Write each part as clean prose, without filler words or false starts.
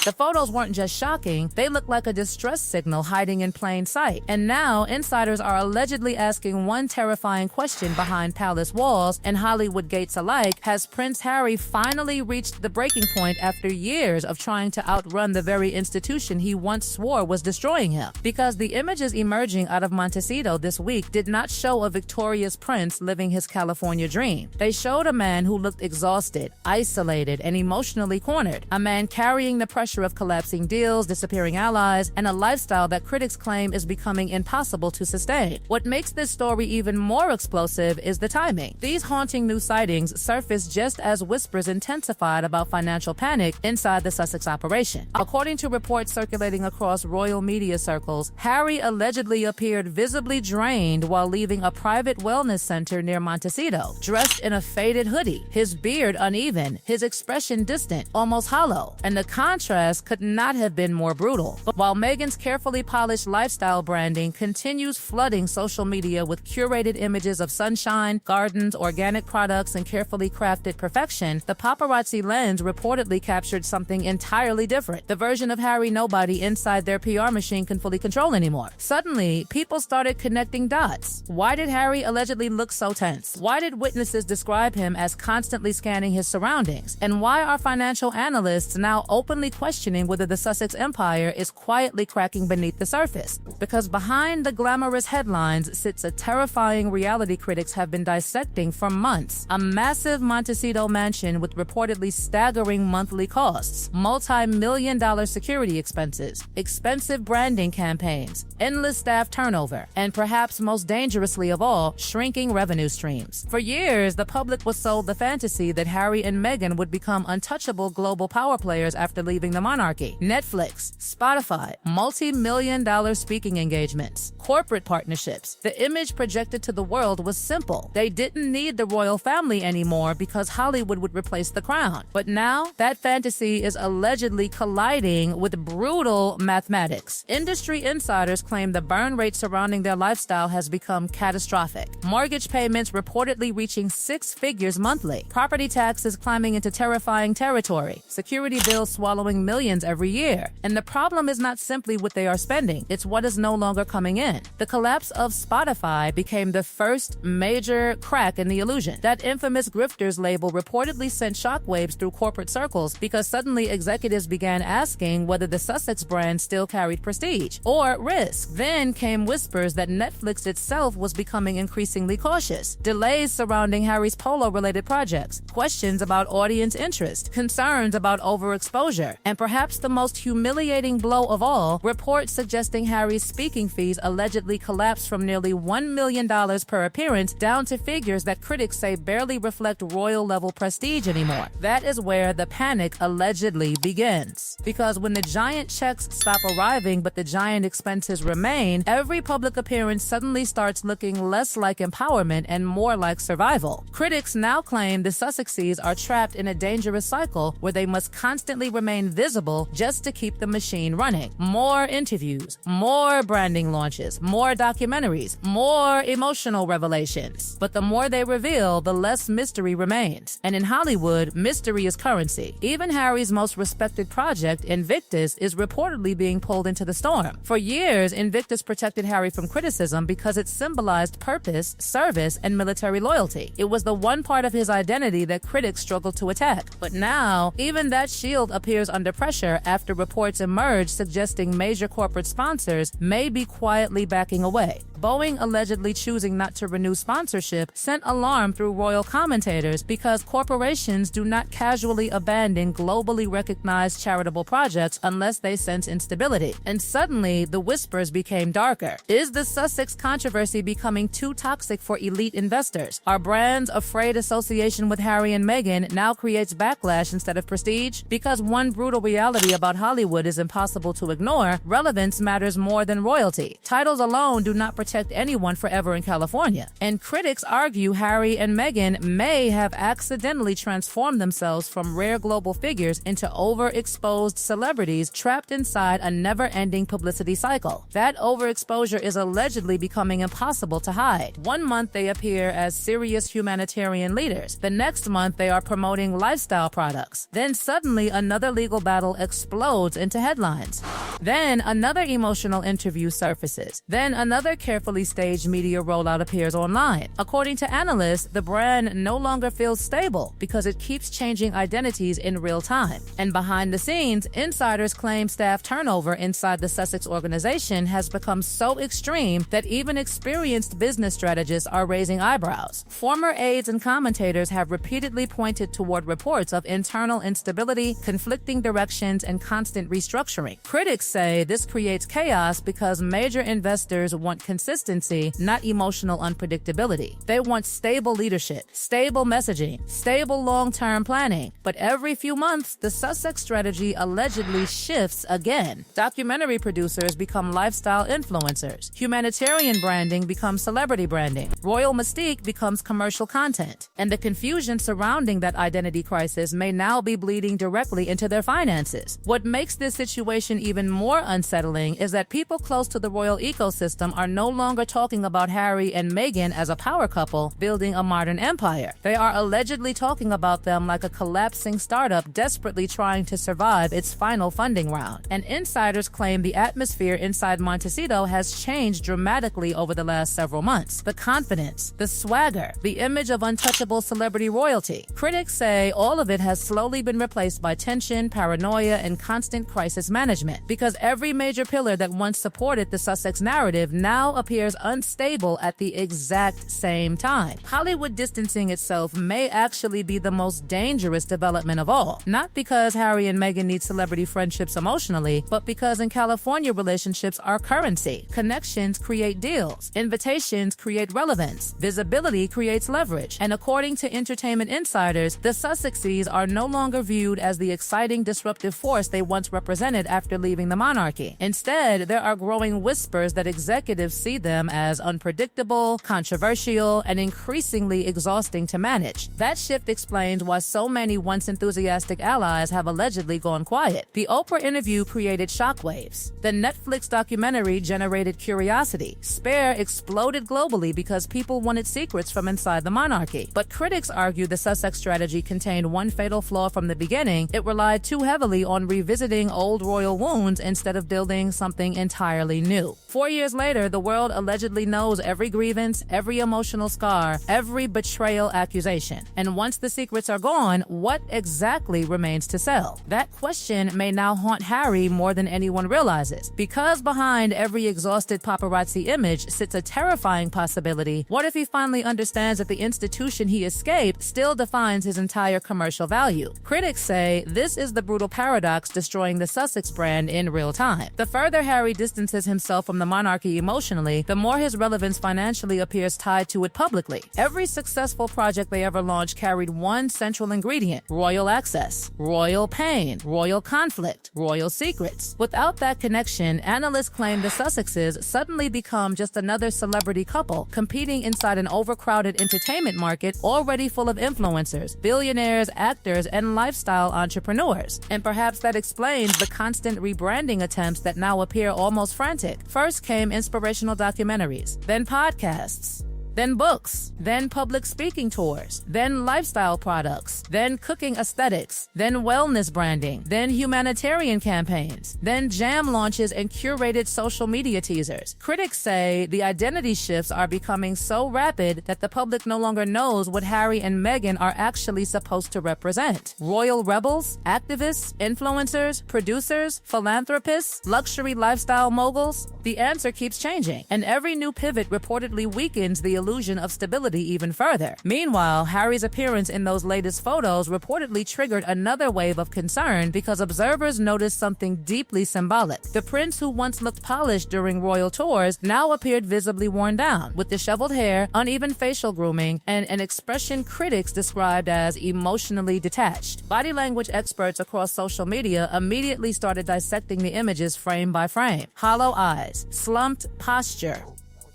The photos weren't just shocking, they looked like a distress signal hiding in plain sight. And now, insiders are allegedly asking one terrifying question behind palace walls and Hollywood gates alike: has Prince Harry finally reached the breaking point after years of trying to outrun the very institution he once swore was destroying him? Because the images emerging out of Montecito this week did not show a victorious prince living his California dream. They showed a man who looked exhausted, isolated, and emotionally cornered. A man carrying the pressure of collapsing deals, disappearing allies, and a lifestyle that critics claim is becoming impossible to sustain. What makes this story even more explosive is the timing. These haunting new sightings surfaced just as whispers intensified about financial panic inside the Sussex operation. According to reports circulating across royal media circles, Harry allegedly appeared visibly drained while leaving a private wellness center near Montecito, dressed in a faded hoodie, his beard uneven, his expression distant, almost hollow, and the contrast could not have been more brutal. But while Meghan's carefully polished lifestyle branding continues flooding social media with curated images of sunshine, gardens, organic products, and carefully crafted perfection, the paparazzi lens reportedly captured something entirely different: the version of Harry nobody inside their PR machine can fully control anymore. Suddenly, people started connecting dots. Why did Harry allegedly look so tense? Why did witnesses describe him as constantly scanning his surroundings? And why are financial analysts now openly questioning whether the Sussex empire is quietly cracking beneath the surface? Because behind the glamorous headlines sits a terrifying reality critics have been dissecting for months: a massive Montecito mansion with reportedly staggering monthly costs, multi-million-dollar security expenses, expensive branding campaigns, endless staff turnover, and perhaps most dangerously of all, shrinking revenue streams. For years, the public was sold the fantasy that Harry and Meghan would become untouchable global power players after leaving the monarchy. Netflix, Spotify, multi-million-dollar speaking engagements, corporate partnerships. The image projected to the world was simple. They didn't need the royal family anymore because Hollywood would replace the crown. But now, that fantasy is allegedly colliding with brutal mathematics. Industry insiders claim the burn rate surrounding their lifestyle has become catastrophic. Mortgage payments reportedly reaching 6 figures monthly. Property taxes climbing into terrifying territory. Security bills swallowing millions every year. And the problem is not simply what they are spending, it's what is no longer coming in. The collapse of Spotify became the first major crack in the illusion. That infamous grifters label reportedly sent shockwaves through corporate circles because suddenly executives began asking whether the Sussex brand still carried prestige or risk. Then came whispers that Netflix itself was becoming increasingly cautious. Delays surrounding Harry's polo-related projects, questions about audience interest, concerns about overexposure, and perhaps the most humiliating blow of all, reports suggesting Harry's speaking fees allegedly collapsed from nearly $1 million per appearance down to figures that critics say barely reflect royal-level prestige anymore. That is where the panic allegedly begins. Because when the giant checks stop arriving but the giant expenses remain, every public appearance suddenly starts looking less like empowerment and more like survival. Critics now claim the Sussexes are trapped in a dangerous cycle where they must constantly remain visible just to keep the machine running. More interviews, more branding launches, more documentaries, more emotional revelations. But the more they reveal, the less mystery remains. And in Hollywood, mystery is currency. Even Harry's most respected project, Invictus, is reportedly being pulled into the storm. For years, Invictus protected Harry from criticism because it symbolized purpose, service, and military loyalty. It was the one part of his identity that critics struggled to attack. But now, even that shield appears under pressure after reports emerge suggesting major corporate sponsors may be quietly backing away. Boeing allegedly choosing not to renew sponsorship sent alarm through royal commentators because corporations do not casually abandon globally recognized charitable projects unless they sense instability. And suddenly, the whispers became darker. Is the Sussex controversy becoming too toxic for elite investors? Are brands afraid association with Harry and Meghan now creates backlash instead of prestige? Because one brutal reality about Hollywood is impossible to ignore, relevance matters more than royalty. Titles alone do not protect protect anyone forever in California. And critics argue Harry and Meghan may have accidentally transformed themselves from rare global figures into overexposed celebrities trapped inside a never-ending publicity cycle. That overexposure is allegedly becoming impossible to hide. One month they appear as serious humanitarian leaders. The next month they are promoting lifestyle products. Then suddenly another legal battle explodes into headlines. Then another emotional interview surfaces. Then another carefully staged media rollout appears online. According to analysts, the brand no longer feels stable because it keeps changing identities in real time. And behind the scenes, insiders claim staff turnover inside the Sussex organization has become so extreme that even experienced business strategists are raising eyebrows. Former aides and commentators have repeatedly pointed toward reports of internal instability, conflicting directions, and constant restructuring. Critics say this creates chaos because major investors want consistency, not emotional unpredictability. They want stable leadership, stable messaging, stable long-term planning. But every few months, the Sussex strategy allegedly shifts again. Documentary producers become lifestyle influencers. Humanitarian branding becomes celebrity branding. Royal mystique becomes commercial content. And the confusion surrounding that identity crisis may now be bleeding directly into their finances. What makes this situation even more unsettling is that people close to the royal ecosystem are no longer talking about Harry and Meghan as a power couple building a modern empire. They are allegedly talking about them like a collapsing startup desperately trying to survive its final funding round. And insiders claim the atmosphere inside Montecito has changed dramatically over the last several months. The confidence, the swagger, the image of untouchable celebrity royalty. Critics say all of it has slowly been replaced by tension, paranoia, and constant crisis management because every major pillar that once supported the Sussex narrative now appears unstable at the exact same time. Hollywood distancing itself may actually be the most dangerous development of all. Not because Harry and Meghan need celebrity friendships emotionally, but because in California relationships are currency. Connections create deals. Invitations create relevance. Visibility creates leverage. And according to entertainment insiders, the Sussexes are no longer viewed as the exciting disruptive force they once represented after leaving the monarchy. Instead, there are growing whispers that executives see them as unpredictable, controversial, and increasingly exhausting to manage. That shift explains why so many once enthusiastic allies have allegedly gone quiet. The Oprah interview created shockwaves. The Netflix documentary generated curiosity. Spare exploded globally because people wanted secrets from inside the monarchy. But critics argue the Sussex strategy contained one fatal flaw from the beginning. It relied too heavily on revisiting old royal wounds instead of building something entirely new. 4 years later, the world allegedly knows every grievance, every emotional scar, every betrayal accusation. And once the secrets are gone, what exactly remains to sell? That question may now haunt Harry more than anyone realizes. Because behind every exhausted paparazzi image sits a terrifying possibility. What if he finally understands that the institution he escaped still defines his entire commercial value? Critics say this is the brutal paradox destroying the Sussex brand in real time. The further Harry distances himself from the monarchy emotionally, the more his relevance financially appears tied to it publicly. Every successful project they ever launched carried one central ingredient: royal access, royal pain, royal conflict, royal secrets. Without that connection, analysts claim the Sussexes suddenly become just another celebrity couple competing inside an overcrowded entertainment market already full of influencers, billionaires, actors, and lifestyle entrepreneurs. And perhaps that explains the constant rebranding attempts that now appear almost frantic. First came inspirational documentaries, then podcasts, then books, then public speaking tours, then lifestyle products, then cooking aesthetics, then wellness branding, then humanitarian campaigns, then jam launches and curated social media teasers. Critics say the identity shifts are becoming so rapid that the public no longer knows what Harry and Meghan are actually supposed to represent. Royal rebels, activists, influencers, producers, philanthropists, luxury lifestyle moguls? The answer keeps changing, and every new pivot reportedly weakens the illusion of stability even further. Meanwhile, Harry's appearance in those latest photos reportedly triggered another wave of concern because observers noticed something deeply symbolic. The prince, who once looked polished during royal tours, now appeared visibly worn down, with disheveled hair, uneven facial grooming, and an expression critics described as emotionally detached. Body language experts across social media immediately started dissecting the images frame by frame. Hollow eyes, slumped posture,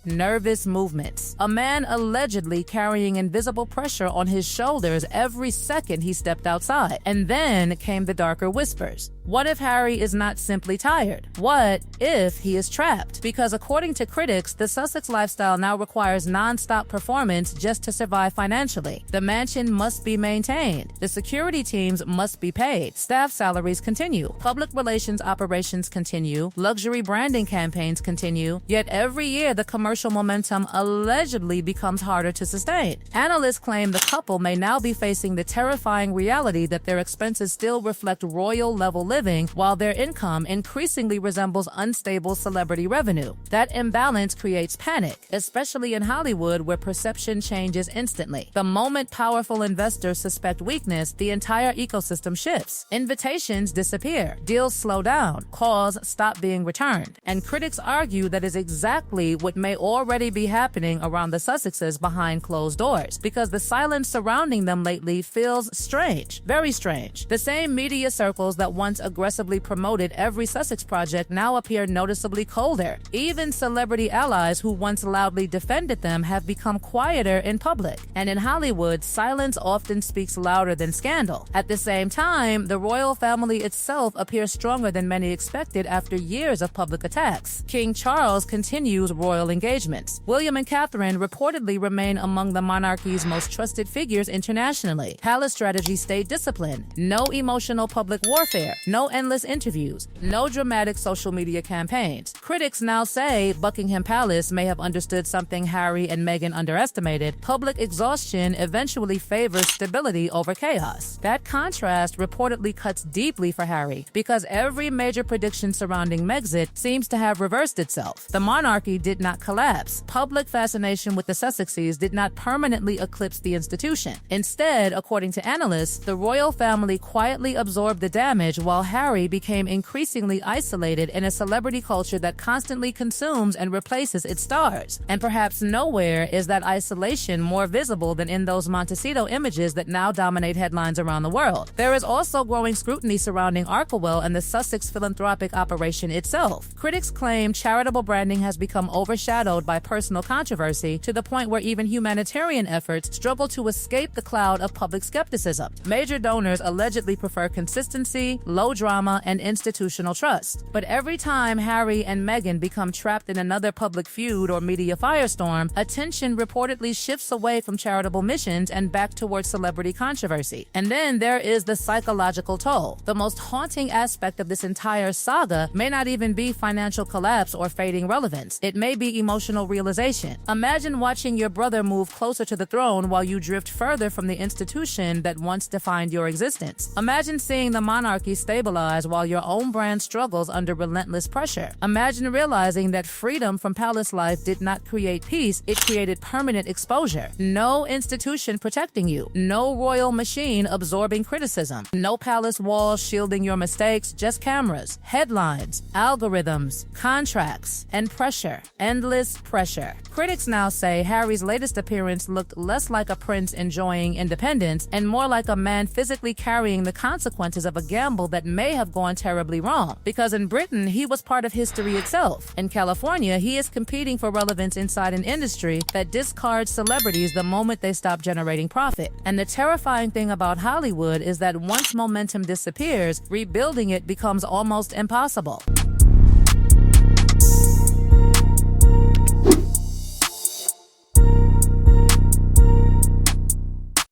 nervous movements. A man allegedly carrying invisible pressure on his shoulders every second he stepped outside. And then came the darker whispers. What if Harry is not simply tired? What if he is trapped? Because according to critics, the Sussex lifestyle now requires non-stop performance just to survive financially. The mansion must be maintained. The security teams must be paid. Staff salaries continue. Public relations operations continue. Luxury branding campaigns continue. Yet every year, the commercial momentum allegedly becomes harder to sustain. Analysts claim the couple may now be facing the terrifying reality that their expenses still reflect royal-level living, while their income increasingly resembles unstable celebrity revenue. That imbalance creates panic, especially in Hollywood, where perception changes instantly. The moment powerful investors suspect weakness, the entire ecosystem shifts. Invitations disappear, deals slow down, calls stop being returned. And critics argue that is exactly what may already be happening around the Sussexes behind closed doors, because the silence surrounding them lately feels strange, very strange. The same media circles that once aggressively promoted every Sussex project now appear noticeably colder. Even celebrity allies who once loudly defended them have become quieter in public. And in Hollywood, silence often speaks louder than scandal. At the same time, the royal family itself appears stronger than many expected after years of public attacks. King Charles continues royal engagements. William and Catherine reportedly remain among the monarchy's most trusted figures internationally. Palace strategy stayed disciplined. No emotional public warfare. No endless interviews, no dramatic social media campaigns. Critics now say Buckingham Palace may have understood something Harry and Meghan underestimated. Public exhaustion eventually favors stability over chaos. That contrast reportedly cuts deeply for Harry, because every major prediction surrounding Megxit seems to have reversed itself. The monarchy did not collapse. Public fascination with the Sussexes did not permanently eclipse the institution. Instead, according to analysts, the royal family quietly absorbed the damage, while Harry became increasingly isolated in a celebrity culture that constantly consumes and replaces its stars. And perhaps nowhere is that isolation more visible than in those Montecito images that now dominate headlines around the world. There is also growing scrutiny surrounding Markle and the Sussex philanthropic operation itself. Critics claim charitable branding has become overshadowed by personal controversy to the point where even humanitarian efforts struggle to escape the cloud of public skepticism. Major donors allegedly prefer consistency, low drama, and institutional trust. But every time Harry and Meghan become trapped in another public feud or media firestorm, attention reportedly shifts away from charitable missions and back towards celebrity controversy. And then there is the psychological toll. The most haunting aspect of this entire saga may not even be financial collapse or fading relevance. It may be emotional realization. Imagine watching your brother move closer to the throne while you drift further from the institution that once defined your existence. Imagine seeing the monarchy stabilize while your own brand struggles under relentless pressure. Imagine realizing that freedom from palace life did not create peace, it created permanent exposure. No institution protecting you, no royal machine absorbing criticism, no palace walls shielding your mistakes, just cameras, headlines, algorithms, contracts, and pressure. Endless pressure. Critics now say Harry's latest appearance looked less like a prince enjoying independence and more like a man physically carrying the consequences of a gamble that may have gone terribly wrong. Because in Britain, he was part of history itself. In California, he is competing for relevance inside an industry that discards celebrities the moment they stop generating profit. And the terrifying thing about Hollywood is that once momentum disappears, rebuilding it becomes almost impossible.